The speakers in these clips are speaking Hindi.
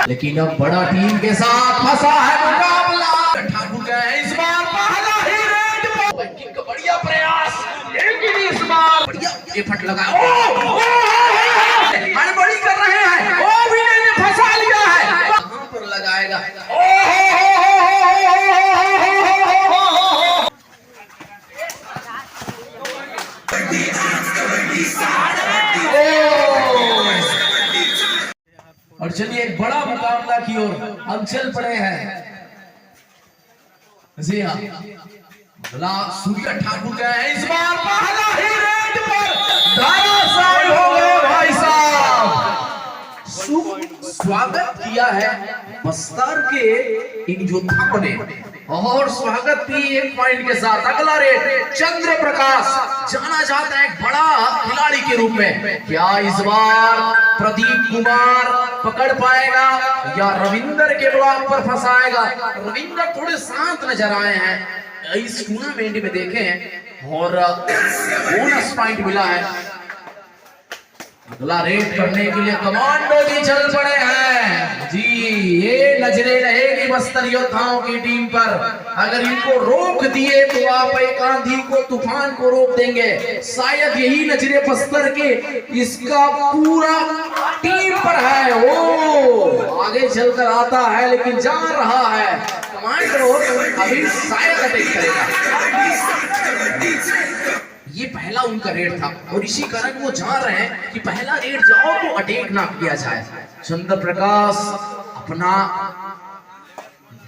लेकिन अब बड़ा टीम के साथ फंसा है मुकाबला। ठाकुर गए इस बार पहला ही रेड पर किक का बढ़िया प्रयास, लेकिन इस बार बढ़िया एफर्ट लगा। हड़बड़ी कर रहे हैं, ओ भी ने फंसा लिया है, कहां पर लगाएगा। और चलिए एक बड़ा मुकाबला की ओर हम चल पड़े हैं। जी हाँ, सूर्य ठाकुर गए इस बार पहला ही रेड पर धराशायी हो गए भाई साहब। स्वागत किया है बस्तर के इन योद्धाओं ने और स्वागत भी एक पॉइंट के साथ। अगला रेड चंद्र प्रकाश, जाना जाता है एक बड़ा खिलाड़ी के रूप में। क्या इस बार प्रदीप कुमार पकड़ पाएगा या रविंदर के ब्लॉक पर फंसाएगा। रविंदर थोड़े शांत नजर आए हैं इस टूर्नामेंट में, देखें, और बोनस पॉइंट मिला है। अगला रेड करने के लिए कमांडो जी चल पड़े हैं। जी, ये नजरें रहेगी बस्तर योद्धाओं की टीम पर। अगर इनको रोक दिए तो आप एक आंधी को, तूफान को रोक देंगे। शायद यही नजरें बस्तर के इसका पूरा टीम पर है। ओ आगे चलकर आता है लेकिन जा रहा है कमांडो, अभी शायद अटैक करेगा। ये पहला उनका रेड था और इसी कारण वो जा रहे हैं कि पहला रेड जाओ तो अटैक ना किया जाए। चंद्र प्रकाश अपना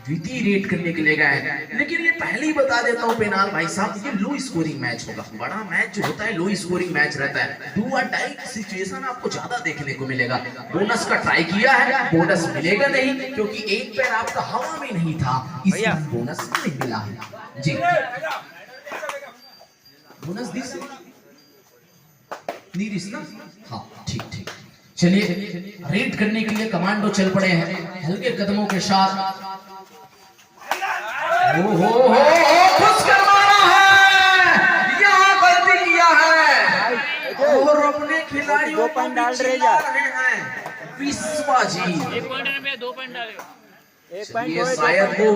द्वितीय रेड करने के लिए गए, लेकिन ये पहले ही बता देता हूँ पेनाल भाई साहब, ये लो स्कोरिंग मैच होगा। बड़ा मैच जो होता है लो स्कोरिंग मैच रहता है। डू और डाई सिचुएशन आपको ज्यादा देखने को मिलेगा। बोनस का ट्राई किया है, बोनस मिलेगा नहीं क्योंकि एक पैर आपका हवा में नहीं था, इसलिए बोनस नहीं मिला है। जी, बोनस दी से नीरिस ना, हाँ ठीक ठीक। चलिए रेड करने के लिए कमांडो चल पड़े हैं हल्के कदमों के साथ। हो खुश कर मारा है, यहाँ गलती किया है और अपने खिलाड़ियों को डाल रहे हैं विश्वा जी। 1 पॉइंट में 2 पॉइंट डाले, 1 पॉइंट शायद वो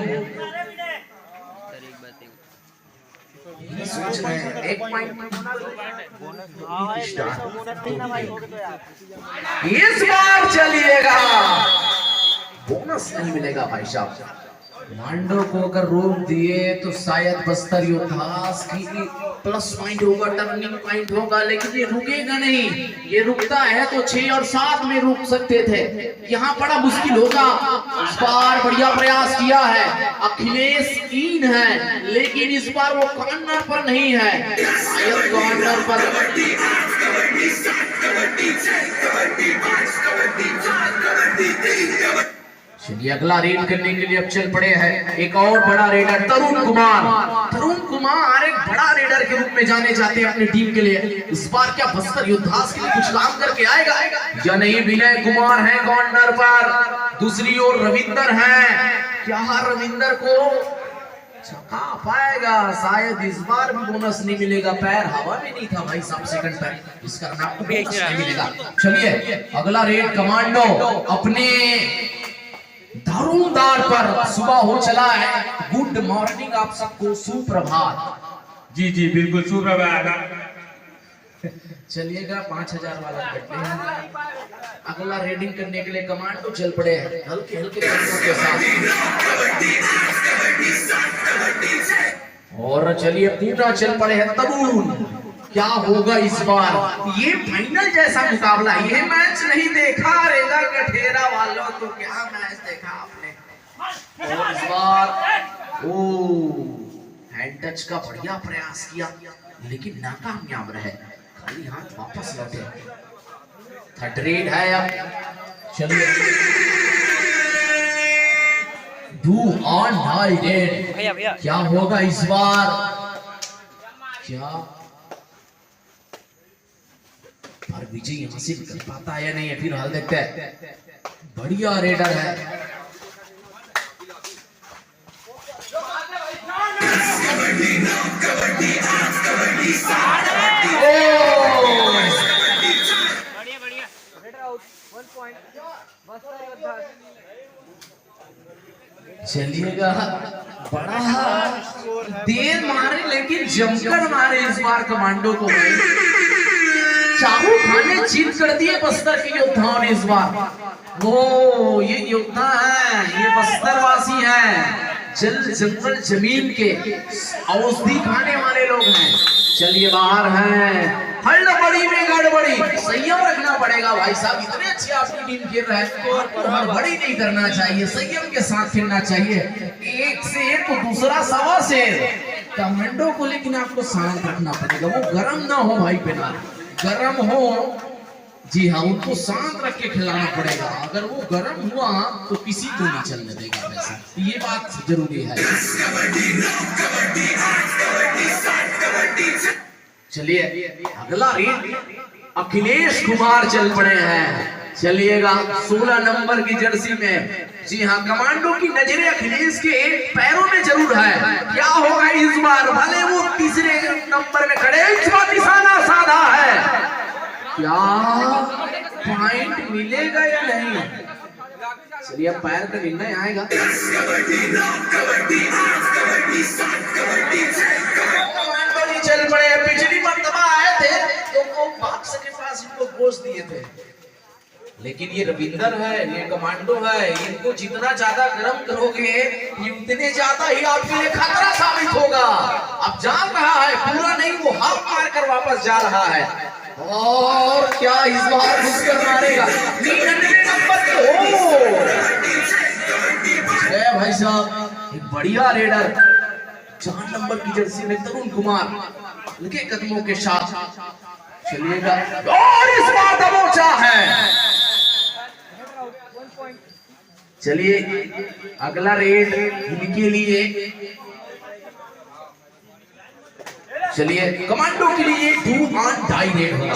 सोच रहे हैं 1 पॉइंट इस बार चलिएगा, बोनस नहीं मिलेगा भाई साहब। मांडो को अगर रोक दिए तो शायद बस्तर योद्धास की प्लस पॉइंट होगा, टर्निंग पॉइंट होगा, लेकिन ये रुकेगा नहीं। ये रुकता है तो 6 और 7 में रुक सकते थे, यहाँ बड़ा मुश्किल होगा। इस बार बढ़िया प्रयास किया है अखिलेश इन है, लेकिन इस बार वो कॉर्नर पर नहीं है, शायद कॉर्नर पर। चलिए अगला रेड करने के लिए अब चल पड़े हैं एक और बड़ा रेडर तरुण कुमार। तरुण कुमार एक बड़ा रेडर के रूप में जाने जाते हैं अपनी टीम के लिए। इस बार क्या बस्तर योद्धास के लिए कुछ काम करके आएगा या नहीं। विनय कुमार है कॉर्नर पर, दूसरी ओर रविंदर है। क्या रविंदर को छका पाएगा? शायद इस बार भी बोनस नहीं मिलेगा, पैर हवा में नहीं था भाई साहब सेकंड पैर, इस कारण आपको बोनस नहीं मिलेगा। चलिए अगला रेड कमांडो अपने दारोमदार पर। सुबह हो चला है, गुड मॉर्निंग आप सबको, सुप्रभात। जी जी बिल्कुल सुप्रभात। चलिएगा 5000 वाला करते हैं। अगला रेडिंग करने के लिए कमांडो चल पड़े हैं हल्के हल्के कदमों के साथ। और चलिए पूरा चल पड़े हैं तरुण। क्या होगा इस बार? ये फाइनल जैसा मुकाबला, ये मैच नहीं देखा रेगा कठेरा वालों, तो क्या मैच देखा आपने। और इस बार हैंड टच का बढ़िया प्रयास किया लेकिन नाकामयाब रहे, खाली हाथ वापस लौटे। थर्ड रेड है अब। चलिए डू ऑन डाई रेड, क्या होगा इस बार? क्या और विजय हासिल कर पाता है या नहीं, फिर हाल देखते हैं। बढ़िया रेडर है। चलिएगा बड़ा देर मारे लेकिन जमकर मारे इस बार कमांडो को। चाहू खाने जीत कर दिए बस्तर के योद्धाओं ने इस बार। वो ये योद्धा है, ये बस्तर वासी है, जल जंगल जमीन के औषधि खाने वाले लोग हैं। चलिए बाहर हैं, हड़बड़ी में गड़बड़ी, संयम रखना पड़ेगा भाई साहब। इतने अच्छे आपकी टीम खेल रहा है, हड़बड़ी नहीं करना चाहिए, संयम के साथ खेलना चाहिए। एक से एक तो दूसरा सवा से कमांडो को, लेकिन आपको शांत रखना पड़ेगा। वो गर्म ना हो भाई, पेनाल गर्म हो, जी हाँ, उनको शांत रख के खिलाना पड़ेगा। अगर वो गर्म हुआ तो किसी को नहीं चलने देगा वैसे, ये बात जरूरी है। चलिए अगला रेड अखिलेश कुमार चल पड़े हैं। चलिएगा 16 नंबर की जर्सी में। जी हाँ, कमांडो की नजरें अखिलेश के पैरों में जरूर है। क्या होगा इस बार, भले वो तीसरे नंबर में खड़े, इस बार निशाना साधा है, क्या पॉइंट मिलेगा या नहीं। चलिए अब पैर का निर्णय आएगा। चल पड़े, पिछली मर्तबा आए थे तो वो बाक्स के पास इनको गोश्त दिए थे, लेकिन ये रविंदर है, ये कमांडो है, इनको जितना ज्यादा गर्म करोगे ये उतने ज्यादा ही आपके लिए खतरा साबित होगा। अब जान रहा है, पूरा नहीं वो हाफ मार कर वापस जा रहा है। और क्या इस बार घुसकर मारेगा 99 नंबर पे। ओ भाई साहब, एक बढ़िया रेडर 4 नंबर की जर्सी में तरुण कुमार उनके कदमों के साथ चलिएगा। और इस बार दबोचा है। चलिए अगला रेड इनके लिए, चलिए कमांडो के लिए 2 ऑन डाई रेड होगा।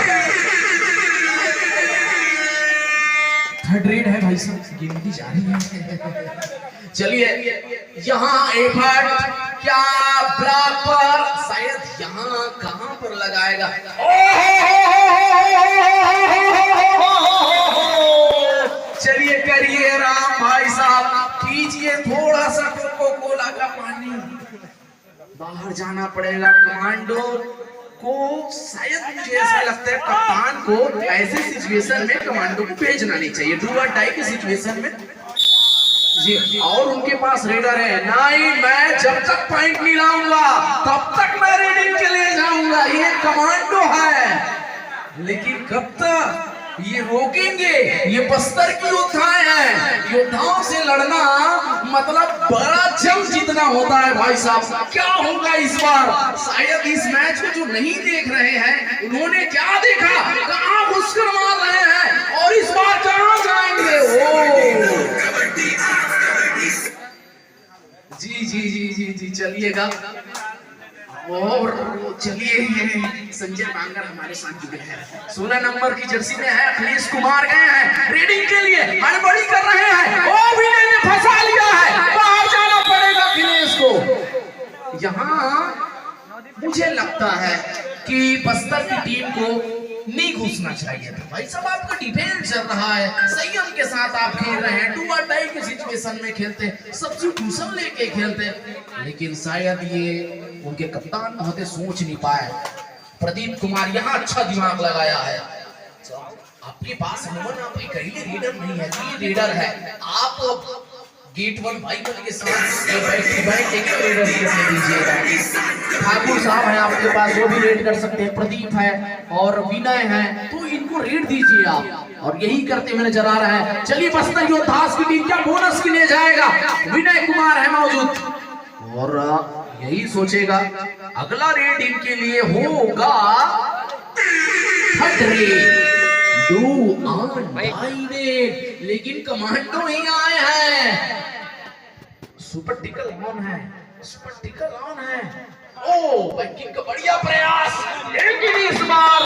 थर्ड रेड है भाई साहब, गिनती जा रही है। चलिए यहाँ एफर्ट क्या ब्लॉक पर, शायद यहाँ कहां पर लगाएगा। चलिए करिए राम भाई साहब, कीजिए थोड़ा सा कोको कोला का पानी, बाहर जाना पड़ेगा कमांडो को। शायद मुझे ऐसा लगता है कप्तान को ऐसे सिचुएशन में कमांडो को भेजना नहीं चाहिए, डू और डाई की सिचुएशन में जी। और उनके पास रेडर है, नहीं मैं जब तक पॉइंट नहीं लाऊंगा तब तक मैं रेडिंग के लिए जाऊंगा। ये कमांडो है, लेकिन कब तक ये रोकेंगे, ये बस्तर की योद्धाएं हैं, योद्धाओं से लड़ना मतलब बड़ा जंग जीतना होता है भाई साहब। क्या होगा इस बार, शायद इस मैच को जो नहीं देख रहे हैं उन्होंने क्या देखा, कहां घुसकर मार रहे हैं और इस बार कहां जाएंगे। ओ जी जी जी जी जी, चलिएगा। और चलिए संजय बांगर हमारे साथ जुड़े हैं, 16 नंबर की जर्सी में है, अखिलेश कुमार गए हैं रेडिंग के लिए, हड़बड़ी कर रहे हैं। ओ विनय ने फंसा लिया है, बाहर जाना पड़ेगा अखिलेश को। यहाँ मुझे लगता है कि बस्तर की टीम को नहीं घुसना चाहिए था भाई साहब। आपका डिफेंस चल रहा है, संयम के साथ आप खेल रहे हैं, डू और डाई की सिचुएशन में खेलते, सब्स्टिट्यूशन लेके खेलते, लेकिन शायद ये उनके कप्तान महोदय सोच नहीं पाए। प्रदीप कुमार यहाँ अच्छा दिमाग लगाया है। आपके पास हनुमान, आप एक रीडर नहीं है, ये रीडर है। आप गेट 1 भाई के साथ ठाकुर साहब है आपके पास, वो भी रेड कर सकते हैं, प्रदीप है और विनय है, तो इनको रेड दीजिए आप, और यही करते हुए नजर आ रहा है। चलिए बस्तर योद्धास की टीम क्या बोनस के लिए जाएगा, विनय कुमार है मौजूद और यही सोचेगा। अगला रेड इनके लिए होगा third raid, do or die raid, लेकिन कमांडो ही आए हैं। सुपर टिकल ऑन है, सुपर टिकल ऑन है। ओ बैकिंग का बढ़िया प्रयास, लेकिन इस बार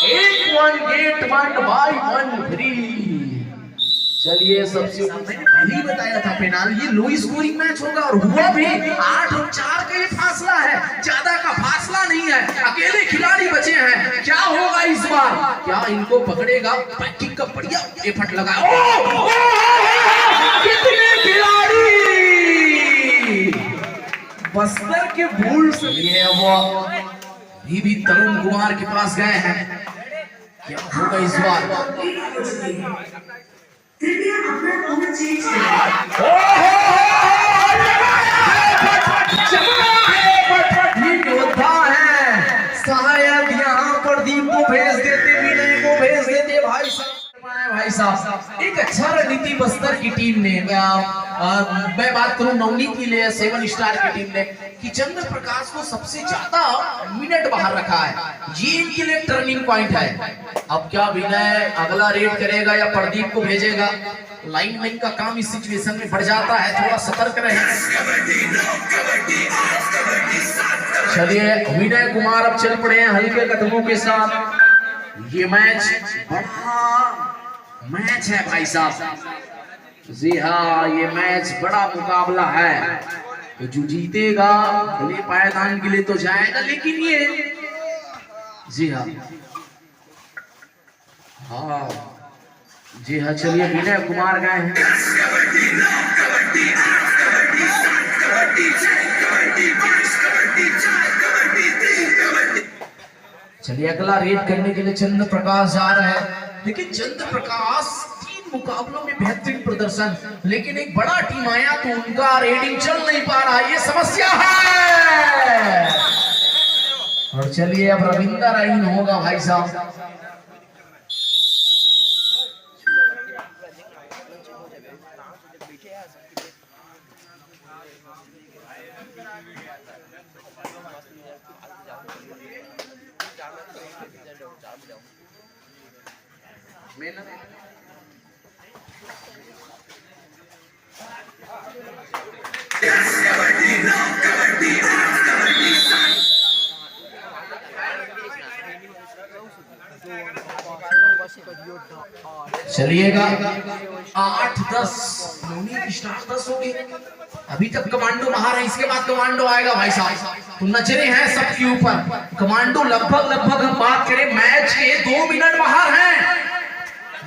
1-1 गेट 1 बाय 1 फ्री। चलिए सबसे मैंने पहले ही बताया था पेनाल, ये लो स्कोरिंग मैच होगा और हुआ भी 8 और 4 का ये फासला है, ज्यादा का फासला नहीं है, अकेले खिलाड़ी बचे हैं। क्या होगा इस बार, क्या इनको पकड़ेगा, बैकिंग का बढ़िया एफर्ट लगा। कितने खिलाड़ी बस्तर के बुल्स ये वो भी तरुण कुमार के पास गए हैं। क्या होगा इस बार? कृपया अपना नंबर चेंज करें। योद्धा है, शायद यहाँ प्रदीप को भेज देते, विनय को भेज देते भाई साहब। एक अच्छा रणनीति बस्तर की टीम ने, मैं बात करूं नवनीत की लिए 7 स्टार की टीम ने, कि चंद्र प्रकाश को सबसे ज्यादा मिनट बाहर रखा है। ये इनके लिए टर्निंग पॉइंट है। अब क्या विनय अगला रेड करेगा या प्रदीप को भेजेगा? लाइनमैन का काम इस सिचुएशन में बढ़ जाता है, थोड़ा सतर्क रहे। चलिए विनय कुमार अब चल पड़े हैं हल्के कदमों के साथ। ये मैच बड़ा मैच है भाई साहब। जी हाँ, ये मैच बड़ा मुकाबला है। तो जो जीतेगा भले पायदान के लिए तो जाएगा, लेकिन ये जी हाँ जी हाँ। चलिए विनय कुमार गए हैं। चलिए अगला रेड करने के लिए चंद्र प्रकाश जा रहा है, लेकिन चंद्र प्रकाश 3 मुकाबलों में बेहतरीन प्रदर्शन, लेकिन एक बड़ा टीम आया तो उनका रेडिंग चल नहीं पा रहा, ये समस्या है। और चलिए अब रविंदर राइन होगा भाई साहब। चलिएगा 8-10 स्टार 10 हो गए। अभी तक कमांडो बाहर है, इसके बाद कमांडो आएगा भाई साहब। तो नजरें हैं सबके ऊपर। कमांडो लगभग हम बात करें मैच के 2 मिनट बाहर हैं।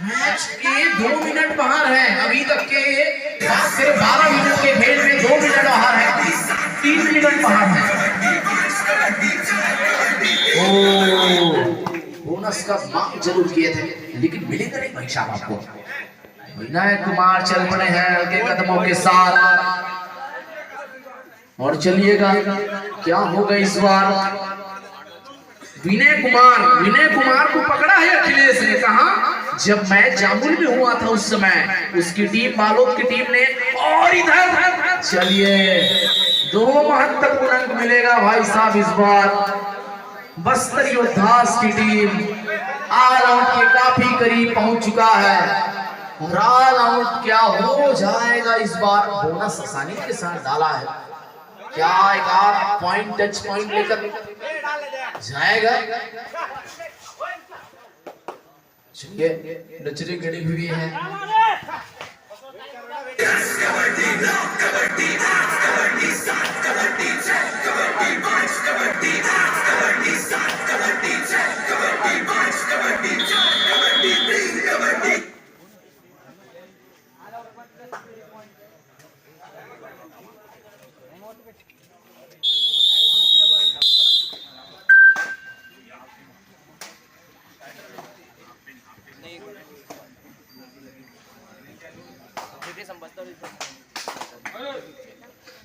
मैच के 2 मिनट बाहर हैं। अभी तक के बात करें 12 मिनट के खेल में 2 मिनट बाहर है, 3 मिनट बाहर है। बोनस का मांग जरूर किए थे, लेकिन मिलेगा नहीं भाई साहब आपको। विनय कुमार चल पड़े हैं हल्के कदमों के साथ। और चलिएगा क्या होगा इस बार? विनय कुमार को पकड़ा है अखिलेश ने। कहा जब मैच जामुल में हुआ था उस समय उसकी टीम बालोद की टीम ने। और इधर चलिए 2 महत्वपूर्ण अंक मिलेगा भाई साहब इस बार। बस्तर योद्धास की टीम ऑल आउट के काफी करीब पहुंच चुका है। और ऑल आउट क्या हो जाएगा इस बार? बोनस आसानी के साथ डाला है। क्या एक आध पॉइंट टच पॉइंट लेकर जाएगा? चलिए नजरें गड़ी हुई है।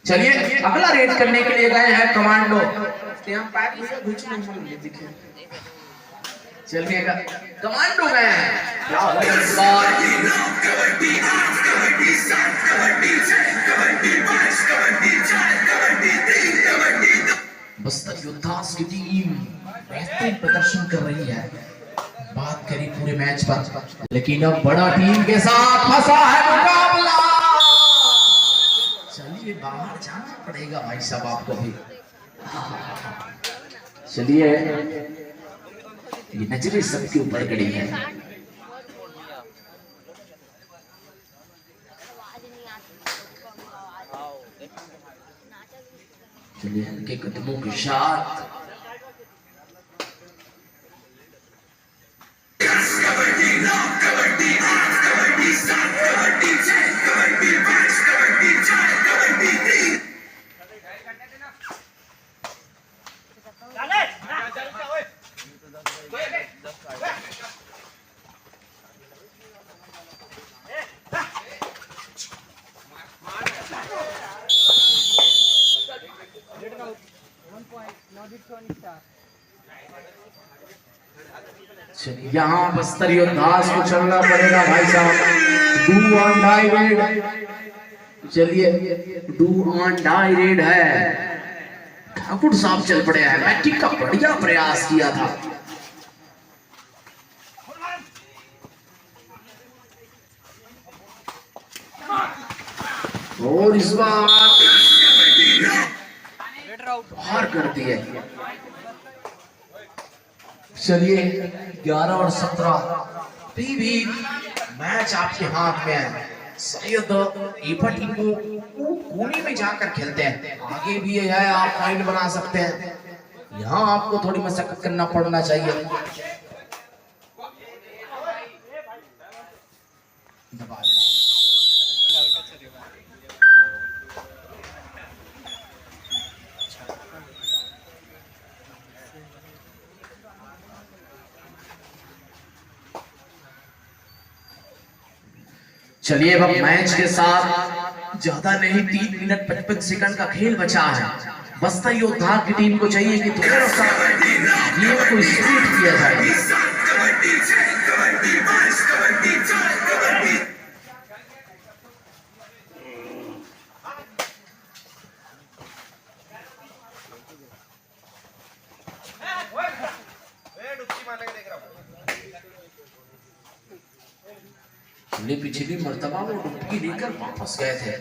चलिए अगला रेड करने के लिए गए हैं कमांडो। चलिए कमांडो गए हैं। क्या होगा इस बार? बस्तर योद्धास की टीम बेहतरीन प्रदर्शन कर रही है। बात करी पूरे मैच पर, लेकिन अब बड़ा टीम के साथ फंसा है मुकाबला। चलिए बाहर जाना पड़ेगा भाई साहब आपको भी। चलिए ये नजरें सबके ऊपर गड़ी है। चलिए हल्के कदमों के साथ यहाँ बस्तर योद्धास को चलना पड़ेगा भाई साहब। डू ऑन डाई रेड, चलिए डू ऑन डाई रेड है। ठाकुर साहब चल पड़े हैं, बैटिंग का बढ़िया प्रयास किया था। और इस बार बाहर कर दिए। चलिए 11 और 17 भी मैच आपके हाथ में है। शायद ईफा टीम को कोने में जाकर खेलते हैं, आगे भी है, आप पॉइंट बना सकते हैं। यहाँ आपको थोड़ी मशक्कत करना पड़ना चाहिए। चलिए अब मैच के साथ ज्यादा नहीं 3 मिनट 55 सेकंड का खेल बचा है। बस्तर योद्धा की टीम को चाहिए कि थोड़ा सा गेम को स्पीड किया जाए। पिछली मर्तबा वो डुबकी लेकर वापस गए थे,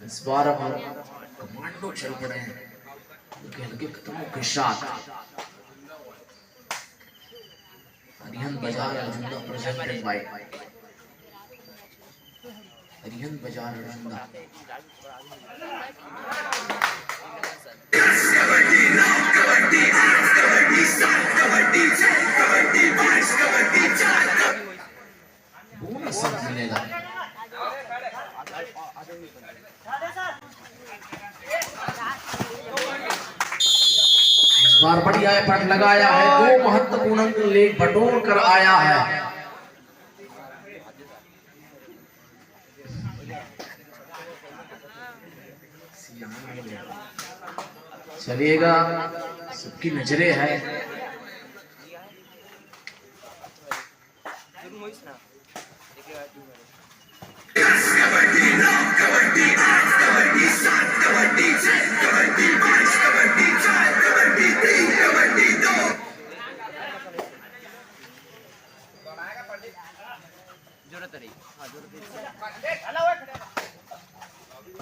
इस बार अब कमांडो चल पड़े हैं। हल्के कदमों के साथ अरिहंत बाजार अर्जुंदा प्रेजेंटेड बाय अरिहंत बाजार अर्जुंदा। बोनस मिलेगा। इस बार बढ़िया एफर्ट लगाया है, 2 महत्वपूर्ण अंक ले बटोर कर आया है। चलिएगा, सबकी नजरें है।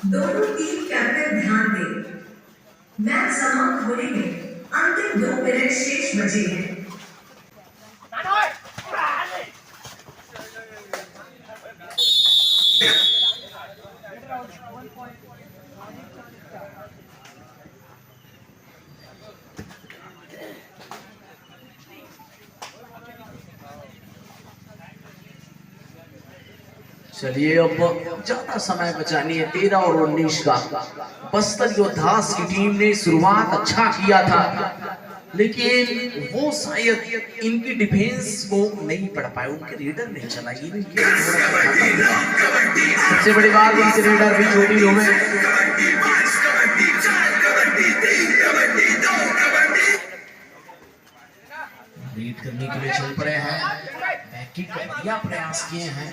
दोनों टीम कैप्टन ध्यान दें, मैच समाप्त होने में अंतिम 2 मिनट शेष बचे हैं। चलिए अब ज्यादा समय बचानी है, 13 और 19 का। बस्तर योद्धास की टीम ने शुरुआत अच्छा किया था, लेकिन वो शायद इनकी डिफेंस को नहीं पढ़ पाए, उनके रेडर नहीं चला। सबसे बड़ी बात, उनके रेडर भी छोटी हो गए। लीड करने के लिए चल पड़े हैं, बैकिंग का बढ़िया प्रयास किए हैं।